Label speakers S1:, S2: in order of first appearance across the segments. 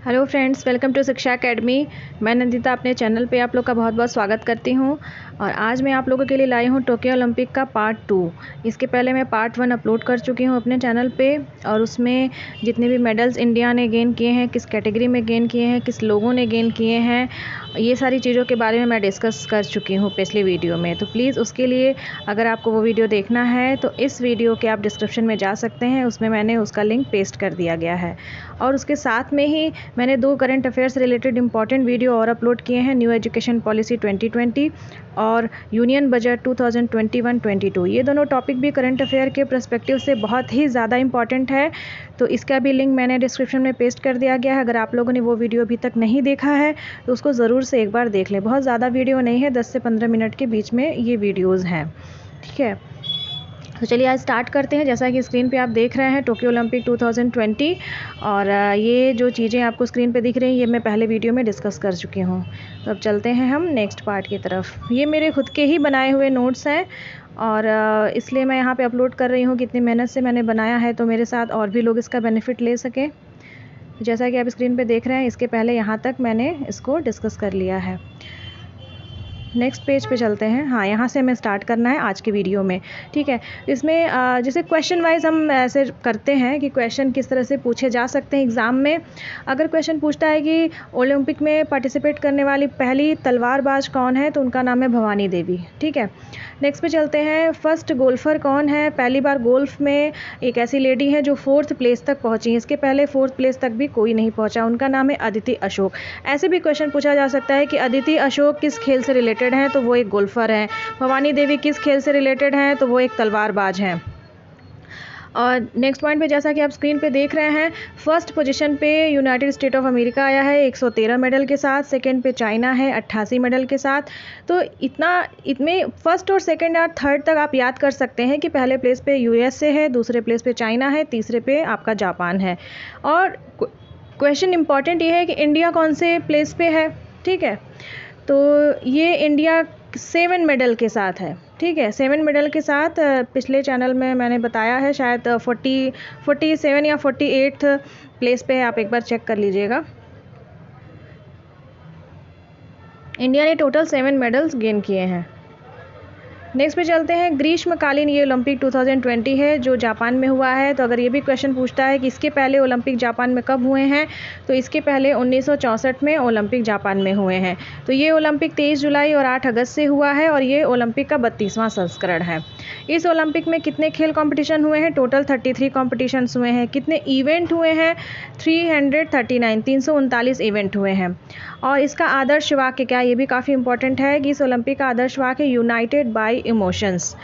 S1: Hello friends, welcome to शिक्षा academy. मैं नंदिता अपने चैनल पे आप लोग का बहुत बहुत स्वागत करती हूँ। और आज मैं आप लोगों के लिए लाई हूँ टोक्यो ओलंपिक का पार्ट 2। इसके पहले मैं पार्ट 1 अपलोड कर चुकी हूँ अपने चैनल पे, और उसमें जितने भी मेडल्स इंडिया ने गेन किए हैं, किस कैटेगरी में गेन किए हैं, किस लोगों ने गेन किए हैं, ये सारी चीज़ों के बारे में मैं डिस्कस कर चुकी हूँ पिछली वीडियो में। तो प्लीज़ उसके लिए अगर आपको वो वीडियो देखना है तो इस वीडियो के आप डिस्क्रिप्शन में जा सकते हैं, उसमें मैंने उसका लिंक पेस्ट कर दिया गया है। और उसके साथ में ही मैंने 2 current affairs related important video और अपलोड किए हैं, न्यू एजुकेशन पॉलिसी 2020 और यूनियन बजट 2021-22। ये दोनों टॉपिक भी करंट अफेयर के पर्सपेक्टिव से बहुत ही ज़्यादा इंपॉर्टेंट है। तो इसका भी लिंक मैंने डिस्क्रिप्शन में पेस्ट कर दिया गया है। अगर आप लोगों ने वो वीडियो अभी तक नहीं देखा है तो उसको ज़रूर से एक बार देख लें। बहुत ज़्यादा वीडियो नहीं है, 10 से 15 मिनट के बीच में ये वीडियोज़ हैं, ठीक है। तो चलिए आज स्टार्ट करते हैं। जैसा कि स्क्रीन पे आप देख रहे हैं टोक्यो ओलंपिक 2020, और ये जो चीज़ें आपको स्क्रीन पे दिख रही हैं ये मैं पहले वीडियो में डिस्कस कर चुकी हूँ। तो अब चलते हैं हम नेक्स्ट पार्ट की तरफ। ये मेरे खुद के ही बनाए हुए नोट्स हैं, और इसलिए मैं यहाँ पे अपलोड कर रही हूँ कि इतनी मेहनत से मैंने बनाया है तो मेरे साथ और भी लोग इसका बेनिफिट ले सकें। जैसा कि आप स्क्रीन पर देख रहे हैं, इसके पहले यहाँ तक मैंने इसको डिस्कस कर लिया है। नेक्स्ट पेज पे चलते हैं। हाँ, यहाँ से हमें स्टार्ट करना है आज के वीडियो में, ठीक है। इसमें जैसे क्वेश्चन वाइज हम ऐसे करते हैं कि क्वेश्चन किस तरह से पूछे जा सकते हैं एग्ज़ाम में। अगर क्वेश्चन पूछता है कि ओलंपिक में पार्टिसिपेट करने वाली पहली तलवारबाज कौन है, तो उनका नाम है भवानी देवी, ठीक है। नेक्स्ट पे चलते हैं। फर्स्ट गोल्फर कौन है? पहली बार गोल्फ में एक ऐसी लेडी है जो 4th प्लेस तक पहुंची। इसके पहले 4th प्लेस तक भी कोई नहीं पहुंचा। उनका नाम है अदिति अशोक। ऐसे भी क्वेश्चन पूछा जा सकता है कि अदिति अशोक किस खेल से रिलेटेड हैं, तो वो एक गोल्फर हैं। भवानी देवी किस खेल से रिलेटेड हैं, तो वो एक तलवारबाज हैं। और नेक्स्ट पॉइंट पे जैसा कि आप स्क्रीन पे देख रहे हैं, फर्स्ट पोजीशन पे यूनाइटेड स्टेट ऑफ अमेरिका आया है 113 मेडल के साथ। सेकंड पे चाइना है 88 मेडल के साथ। तो इतने फर्स्ट और सेकंड और थर्ड तक आप याद कर सकते हैं कि पहले प्लेस पे यूएसए है, दूसरे प्लेस पे चाइना है, तीसरे पे आपका जापान है। और क्वेश्चन इंपॉर्टेंट ये है कि इंडिया कौन से प्लेस पे है, ठीक है। तो ये इंडिया 7 मेडल के साथ है, ठीक है। 7 मेडल के साथ पिछले चैनल में मैंने बताया है, शायद 47 या 48 प्लेस पे है, आप एक बार चेक कर लीजिएगा। इंडिया ने टोटल 7 मेडल्स गेन किए हैं। नेक्स्ट पे चलते हैं। ग्रीष्मकालीन ये ओलंपिक 2020 है जो जापान में हुआ है। तो अगर ये भी क्वेश्चन पूछता है कि इसके पहले ओलंपिक जापान में कब हुए हैं, तो इसके पहले 1964 में ओलंपिक जापान में हुए हैं। तो ये ओलंपिक 23 जुलाई और 8 अगस्त से हुआ है, और ये ओलंपिक का 32वां संस्करण है। इस ओलंपिक में कितने खेल कॉम्पिटिशन हुए हैं? टोटल 33 कॉम्पिटिशन्स हुए हैं। कितने इवेंट हुए हैं? 339 इवेंट हुए हैं। और इसका आदर्श वाक्य क्या है, ये भी काफ़ी इंपॉर्टेंट है कि इस ओलंपिक का आदर्श वाक्य यूनाइटेड बाय इमोशंस।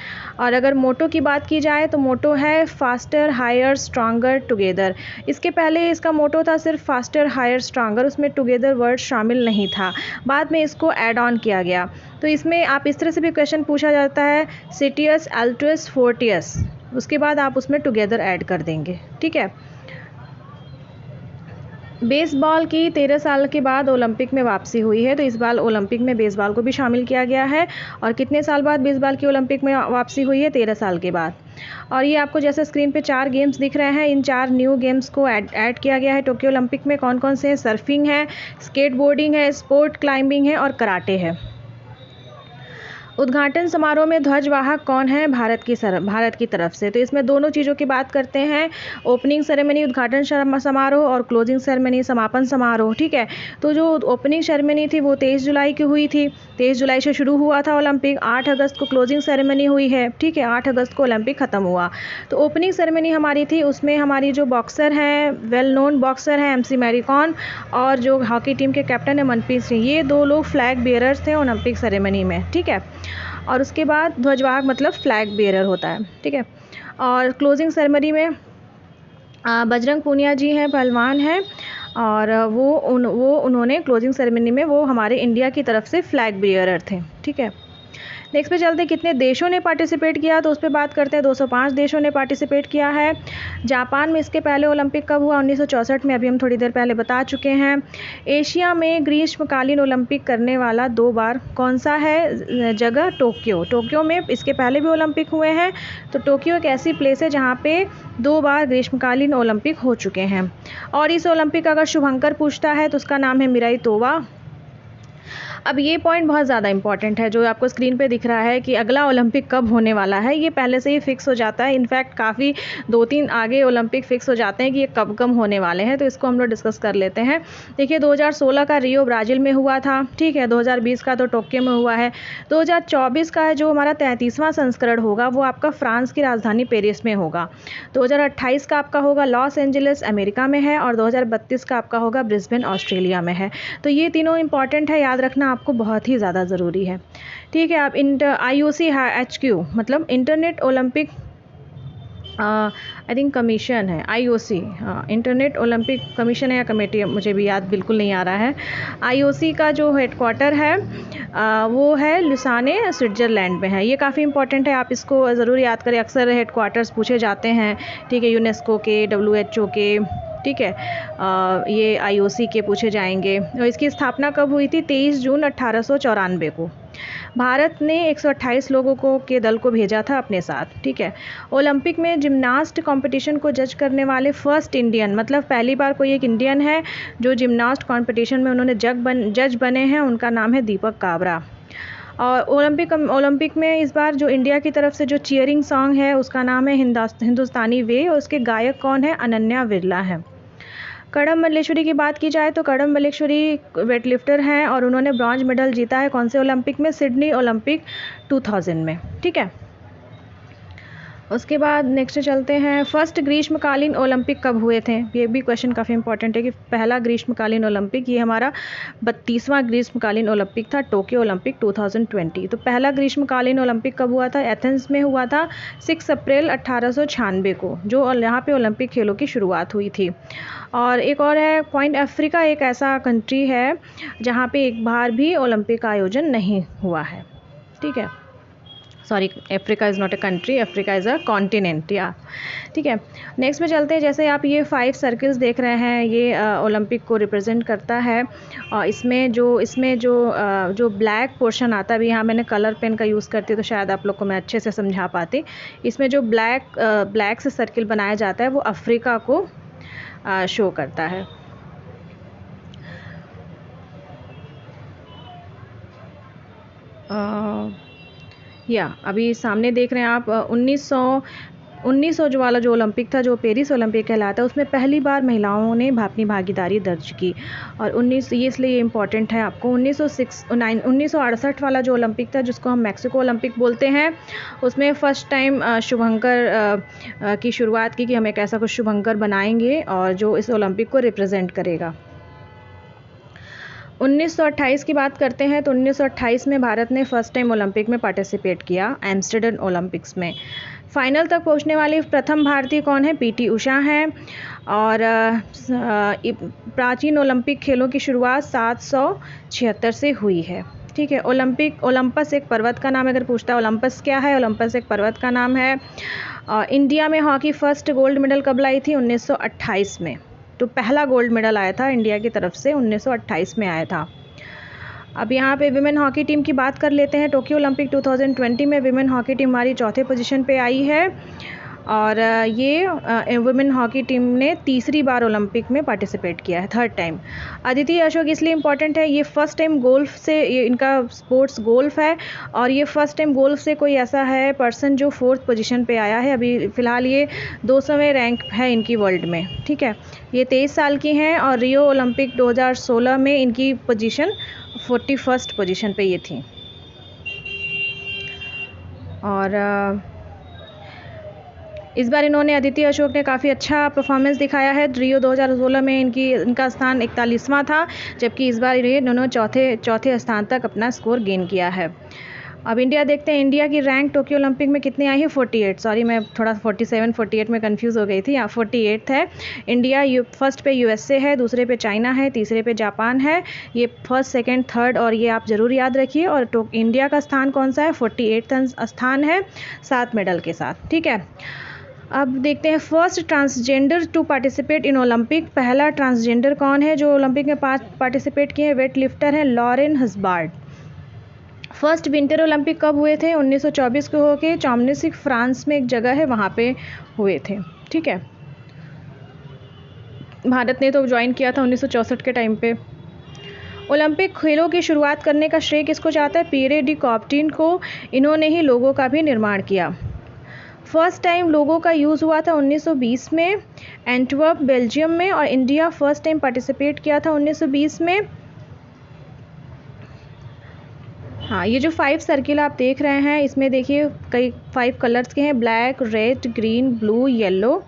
S1: और अगर मोटो की बात की जाए तो मोटो है फास्टर हायर स्ट्रॉन्गर टुगेदर। इसके पहले इसका मोटो था सिर्फ फास्टर हायर स्ट्रॉन्गर, उसमें टुगेदर वर्ड शामिल नहीं था। बाद में इसको ऐड ऑन किया गया। तो इसमें आप इस तरह से भी क्वेश्चन पूछा जाता है, सिटियस अल्टुअस फोर्टियस, उसके बाद आप उसमें टुगेदर ऐड कर देंगे, ठीक है। बेसबॉल की 13 साल के बाद ओलंपिक में वापसी हुई है। तो इस बार ओलंपिक में बेसबॉल को भी शामिल किया गया है। और कितने साल बाद बेसबॉल की ओलंपिक में वापसी हुई है? 13 साल के बाद। और ये आपको जैसे स्क्रीन पे 4 गेम्स दिख रहे हैं, इन 4 न्यू गेम्स को ऐड किया गया है टोक्यो ओलंपिक में। कौन कौन से हैं? सर्फिंग है, स्केटबोर्डिंग है, स्पोर्ट क्लाइंबिंग है, और कराटे है। उद्घाटन समारोह में ध्वजवाहक कौन है? भारत की तरफ से। तो इसमें दोनों चीज़ों की बात करते हैं, ओपनिंग सेरेमनी उद्घाटन समारोह और क्लोजिंग सेरेमनी समापन समारोह, ठीक है। तो जो ओपनिंग सेरेमनी थी वो 23 जुलाई की हुई थी। 23 जुलाई से शुरू हुआ था ओलंपिक, 8 अगस्त को क्लोजिंग सेरेमनी हुई है, ठीक है। 8 अगस्त को ओलंपिक ख़त्म हुआ। तो ओपनिंग सेरेमनी हमारी थी, उसमें हमारी जो बॉक्सर हैं, वेल नोन बॉक्सर हैं MC मैरी कॉम, और जो हॉकी टीम के कैप्टन है मनप्रीत सिंह, ये 2 लोग फ्लैग बेयरर्स थे ओलंपिक सेरेमनी में, ठीक है। और उसके बाद ध्वजवाहक मतलब फ्लैग बेयरर होता है, ठीक है। और क्लोजिंग सेरेमनी में बजरंग पूनिया जी हैं, पहलवान हैं, और उन्होंने क्लोजिंग सेरेमनी में वो हमारे इंडिया की तरफ से फ्लैग बेयरर थे, ठीक है। नेक्स्ट पे चलते हैं कितने देशों ने पार्टिसिपेट किया, तो उस पर बात करते हैं। 205 देशों ने पार्टिसिपेट किया है। जापान में इसके पहले ओलंपिक कब हुआ, 1964 में, अभी हम थोड़ी देर पहले बता चुके हैं। एशिया में ग्रीष्मकालीन ओलंपिक करने वाला 2 बार कौन सा है जगह, टोक्यो। टोक्यो में इसके पहले भी ओलंपिक हुए हैं, तो टोक्यो एक ऐसी प्लेस है जहाँ पे 2 बार ग्रीष्मकालीन ओलंपिक हो चुके हैं। और इस ओलंपिक का अगर शुभंकर पूछता है तो उसका नाम है मिराई तोवा। अब ये पॉइंट बहुत ज़्यादा इंपॉर्टेंट है जो आपको स्क्रीन पे दिख रहा है कि अगला ओलंपिक कब होने वाला है, ये पहले से ही फिक्स हो जाता है। इनफैक्ट काफ़ी 2-3 आगे ओलंपिक फिक्स हो जाते हैं कि ये कब कब होने वाले हैं, तो इसको हम लोग डिस्कस कर लेते हैं। देखिए 2016 का रियो ब्राज़ील में हुआ था, ठीक है। 2020 का तो टोक्यो में हुआ है। 2024 का जो हमारा 33वां संस्करण होगा वो आपका फ्रांस की राजधानी पेरिस में होगा। 2028 का आपका होगा लॉस एंजलिस अमेरिका में है, और 2032 का आपका होगा ब्रिस्बेन ऑस्ट्रेलिया में है। तो ये तीनों इंपॉर्टेंट है, याद रखना आपको बहुत ही ज़्यादा ज़रूरी है, ठीक है। आप IOC HQ मतलब internet Olympic I think commission है, IOC, इंटरनेट ओलंपिक कमीशन है या कमेटी, मुझे भी याद बिल्कुल नहीं आ रहा है। IOC का जो हेडक्वार्टर है वो है लुसाने, स्विट्ज़रलैंड में है। ये काफ़ी इंपॉर्टेंट है, आप इसको ज़रूर याद करें। अक्सर हेडक्वार्टर्स पूछे जाते हैं, ठीक है, यूनेस्को के, WHO के, ठीक है। ये IOC के पूछे जाएंगे। और इसकी स्थापना कब हुई थी, 23 जून 1894 को। भारत ने 128 लोगों के दल को भेजा था अपने साथ, ठीक है। ओलंपिक में जिम्नास्ट कंपटीशन को जज करने वाले फर्स्ट इंडियन, मतलब पहली बार कोई एक इंडियन है जो जिम्नास्ट कंपटीशन में उन्होंने जज बने हैं, उनका नाम है दीपक काबरा। और ओलंपिक में इस बार जो इंडिया की तरफ से जो चीयरिंग सॉन्ग है उसका नाम है हिंदुस्तानी वे, और उसके गायक कौन है, अनन्या विरला है। कड़म मल्लेश्वरी की बात की जाए तो कड़म मल्लेश्वरी वेटलिफ्टर हैं और उन्होंने ब्रॉन्ज मेडल जीता है कौन से ओलंपिक में, सिडनी ओलंपिक 2000 में, ठीक है। उसके बाद नेक्स्ट चलते हैं, फर्स्ट ग्रीष्मकालीन ओलंपिक कब हुए थे। ये भी क्वेश्चन काफ़ी इंपॉर्टेंट है कि पहला ग्रीष्मकालीन ओलंपिक, ये हमारा 32वां ग्रीष्मकालीन ओलंपिक था, टोक्यो ओलंपिक 2020। तो पहला ग्रीष्मकालीन ओलंपिक कब हुआ था, एथेंस में हुआ था 6 अप्रैल 1896 को, जो यहाँ पे ओलंपिक खेलों की शुरुआत हुई थी। और एक और है पॉइंट, अफ्रीका एक ऐसा कंट्री है जहाँ पे एक बार भी ओलंपिक का आयोजन नहीं हुआ है, ठीक है। Sorry, Africa is not a country, Africa is a continent, या, ठीक है। नेक्स्ट में चलते हैं, जैसे आप ये 5 सर्कल्स देख रहे हैं, ये ओलंपिक को रिप्रेजेंट करता है। और इसमें जो ब्लैक पोर्शन आता है, अभी यहाँ मैंने कलर पेन का यूज़ करती हूँ तो शायद आप लोग को मैं अच्छे से समझा पाती। इसमें जो ब्लैक से सर्किल बनाया जाता है वो अफ्रीका को शो करता है। अभी सामने देख रहे हैं आप 1900 जो वाला जो ओलंपिक था, जो पेरिस ओलंपिक कहलाता है, उसमें पहली बार महिलाओं ने अपनी भागीदारी दर्ज की। और ये इसलिए इम्पॉर्टेंट है आपको, 1968 वाला जो ओलंपिक था जिसको हम मैक्सिको ओलंपिक बोलते हैं, उसमें फ़र्स्ट टाइम शुभंकर की शुरुआत की कि हम एक ऐसा कुछ शुभंकर बनाएंगे और जो इस ओलंपिक को रिप्रेजेंट करेगा। 1928 की बात करते हैं तो 1928 में भारत ने फर्स्ट टाइम ओलंपिक में पार्टिसिपेट किया, एम्स्टर्डम ओलंपिक्स में। फाइनल तक पहुंचने वाली प्रथम भारतीय कौन है, PT उषा हैं। और प्राचीन ओलंपिक खेलों की शुरुआत 776 से हुई है, ठीक है। ओलंपस एक पर्वत का नाम है, अगर पूछता है ओलंपस क्या है, ओलंपस एक पर्वत का नाम है। इंडिया में हॉकी फर्स्ट गोल्ड मेडल कब लाई थी, 1928 में। तो पहला गोल्ड मेडल आया था इंडिया की तरफ से 1928 में आया था। अब यहाँ पे विमेन हॉकी टीम की बात कर लेते हैं। टोक्यो ओलंपिक 2020 में विमेन हॉकी टीम हमारी चौथे पोजीशन पे आई है। और ये वुमेन हॉकी टीम ने तीसरी बार ओलंपिक में पार्टिसिपेट किया है, थर्ड टाइम। अदिति अशोक इसलिए इम्पॉर्टेंट है, ये फर्स्ट टाइम गोल्फ से, ये इनका स्पोर्ट्स गोल्फ है और ये फर्स्ट टाइम गोल्फ से कोई ऐसा है पर्सन जो 4th पोजीशन पे आया है। अभी फ़िलहाल ये 200वें रैंक है इनकी वर्ल्ड में, ठीक है। ये 23 साल की हैं और रियो ओलंपिक 2016 में इनकी पोजीशन 41st पोजीशन पे ये थी। और इस बार अदिति अशोक ने काफ़ी अच्छा परफॉर्मेंस दिखाया है। रियो 2016 में इनका स्थान 41वां था, जबकि इस बार इन्होंने चौथे स्थान तक अपना स्कोर गेन किया है। अब इंडिया देखते हैं, इंडिया की रैंक टोक्यो ओलंपिक में कितनी आई है? 48। सॉरी, मैं थोड़ा 47 48 में कंफ्यूज हो गई थी। यहाँ 48 है इंडिया। फर्स्ट पे यूएसए है, दूसरे पे चाइना है, तीसरे पे जापान है। ये फर्स्ट, सेकंड, थर्ड, और ये आप ज़रूर याद रखिए। और इंडिया का स्थान कौन सा है? 48 स्थान है, 7 मेडल के साथ। ठीक है, अब देखते हैं first transgender to participate in Olympic. पहला ट्रांसजेंडर कौन है जो ओलंपिक में पार्टिसिपेट किए? वेट लिफ्टर है Lauren Hubbard. First winter Olympic कब हुए थे? 1924 को होके चाम्निक, फ्रांस में एक जगह है, वहाँ पे हुए थे। ठीक है, भारत ने तो ज्वाइन किया था 1964 के टाइम पे। ओलंपिक खेलों की शुरुआत करने का श्रेय किसको जाता है? पियरे डी कॉब्र्टिन को। इन्होंने ही लोगों का भी निर्माण किया। फर्स्ट टाइम लोगों का यूज़ हुआ था 1920 में एंटवर्प, बेल्जियम में, और इंडिया फर्स्ट टाइम पार्टिसिपेट किया था 1920 में। हाँ, ये जो 5 सर्किल आप देख रहे हैं, इसमें देखिए कई 5 कलर्स के हैं, black, red, green, blue, yellow.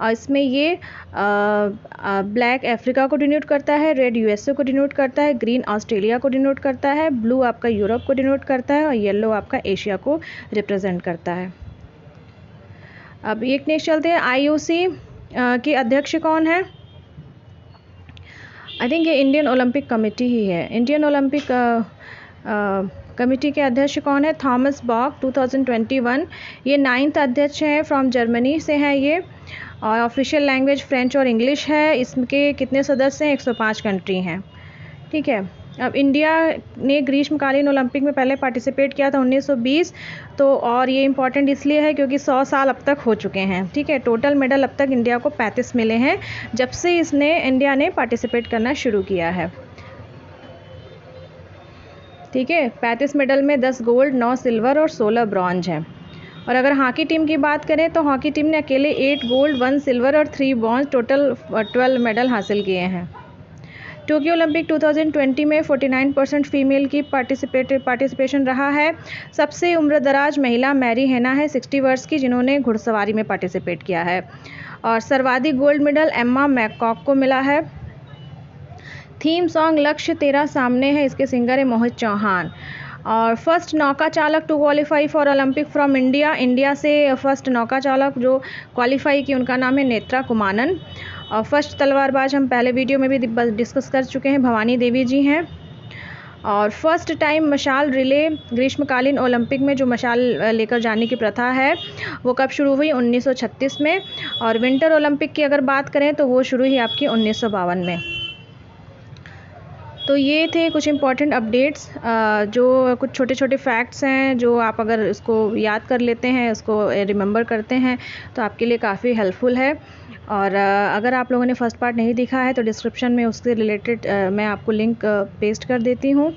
S1: इसमें ये ब्लैक अफ्रीका को डिनोट करता है, रेड यूएसए को डिनोट करता है, ग्रीन ऑस्ट्रेलिया को डिनोट करता है, ब्लू आपका यूरोप को डिनोट करता है, और येलो आपका एशिया को रिप्रेजेंट करता है। अब एक नेक्स्ट चलते हैं, आईओसी के अध्यक्ष कौन है? आई थिंक ये इंडियन ओलंपिक कमेटी ही है। इंडियन ओलंपिक कमेटी के अध्यक्ष कौन है? थॉमस बॉक, 2021। ये 9th अध्यक्ष हैं, फ्रॉम जर्मनी से हैं ये, और ऑफिशियल लैंग्वेज फ्रेंच और इंग्लिश है। इसके कितने सदस्य हैं? 105 कंट्री हैं। ठीक है, अब इंडिया ने ग्रीष्मकालीन ओलंपिक में पहले पार्टिसिपेट किया था 1920। तो और ये इम्पॉर्टेंट इसलिए है क्योंकि 100 साल अब तक हो चुके हैं। ठीक है, टोटल मेडल अब तक इंडिया को 35 मिले हैं जब से इंडिया ने पार्टिसिपेट करना शुरू किया है। ठीक है, 35 मेडल में 10 गोल्ड, 9 सिल्वर और 16 ब्रॉन्ज हैं। और अगर हॉकी टीम की बात करें तो हॉकी टीम ने अकेले 8 गोल्ड, 1 सिल्वर और 3 ब्रॉन्ज, टोटल 12 मेडल हासिल किए हैं। टोक्यो ओलंपिक 2020 में 49% फीमेल की पार्टिसिपेशन रहा है। सबसे उम्रदराज महिला मैरी हेना है, 60 वर्ष की, जिन्होंने घुड़सवारी में पार्टिसिपेट किया है। और सर्वाधिक गोल्ड मेडल एम्मा मैककॉक को मिला है। थीम सॉन्ग लक्ष्य तेरा सामने है, इसके सिंगर है मोहित चौहान। और फर्स्ट नौका चालक to qualify for Olympic from India से फर्स्ट नौका चालक जो क्वालिफाई की, उनका नाम है नेत्रा कुमानन। और फर्स्ट तलवारबाज हम पहले वीडियो में भी डिस्कस कर चुके हैं, भवानी देवी जी हैं। और फर्स्ट टाइम मशाल रिले, ग्रीष्मकालीन ओलंपिक में जो मशाल लेकर जाने की प्रथा है वो कब शुरू हुई? 1936 में। और विंटर ओलंपिक की अगर बात करें तो वो शुरू हुई आपकी 1952 में। तो ये थे कुछ इम्पॉर्टेंट अपडेट्स, जो कुछ छोटे छोटे फैक्ट्स हैं जो आप अगर इसको याद कर लेते हैं, इसको रिमेंबर करते हैं तो आपके लिए काफ़ी हेल्पफुल है। और अगर आप लोगों ने फर्स्ट पार्ट नहीं देखा है तो डिस्क्रिप्शन में उससे रिलेटेड मैं आपको लिंक पेस्ट कर देती हूँ।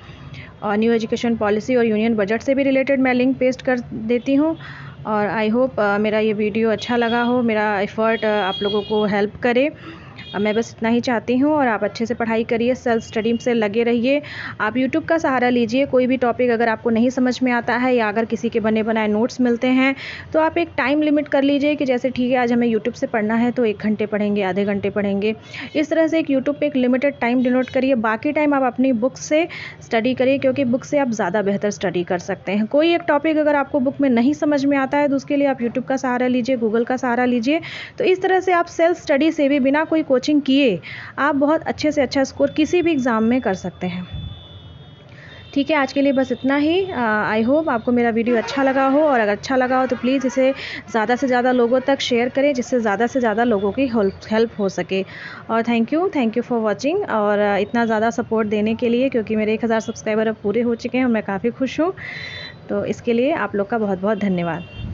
S1: और न्यू एजुकेशन पॉलिसी और यूनियन बजट से भी रिलेटेड मैं लिंक पेस्ट कर देती हूँ। और आई होप मेरा ये वीडियो अच्छा लगा हो, मेरा एफ़र्ट आप लोगों को हेल्प करे। मैं बस इतना ही चाहती हूँ। और आप अच्छे से पढ़ाई करिए, सेल्फ स्टडी से लगे रहिए। आप यूट्यूब का सहारा लीजिए। कोई भी टॉपिक अगर आपको नहीं समझ में आता है या अगर किसी के बने बनाए नोट्स मिलते हैं तो आप एक टाइम लिमिट कर लीजिए कि जैसे ठीक है आज हमें यूट्यूब से पढ़ना है तो 1 घंटे पढ़ेंगे, आधे घंटे पढ़ेंगे। इस तरह से एक यूट्यूब पे एक लिमिटेड टाइम डिनोट करिए। बाकी टाइम आप अपनी बुक से स्टडी करिए, क्योंकि बुक से आप ज़्यादा बेहतर स्टडी कर सकते हैं। कोई एक टॉपिक अगर आपको बुक में नहीं समझ में आता है तो उसके लिए आप यूट्यूब का सहारा लीजिए, गूगल का सहारा लीजिए। तो इस तरह से आप सेल्फ स्टडी से भी बिना कोई कोचिंग किए आप बहुत अच्छे से अच्छा स्कोर किसी भी एग्ज़ाम में कर सकते हैं। ठीक है, आज के लिए बस इतना ही। आई होप आपको मेरा वीडियो अच्छा लगा हो, और अगर अच्छा लगा हो तो प्लीज़ इसे ज़्यादा से ज़्यादा लोगों तक शेयर करें, जिससे ज़्यादा से ज़्यादा लोगों की हेल्प हो सके। और थैंक यू फॉर वॉचिंग, और इतना ज़्यादा सपोर्ट देने के लिए, क्योंकि मेरे 1000 सब्सक्राइबर अब पूरे हो चुके हैं और मैं काफ़ी खुश हूँ। तो इसके लिए आप लोग का बहुत बहुत धन्यवाद।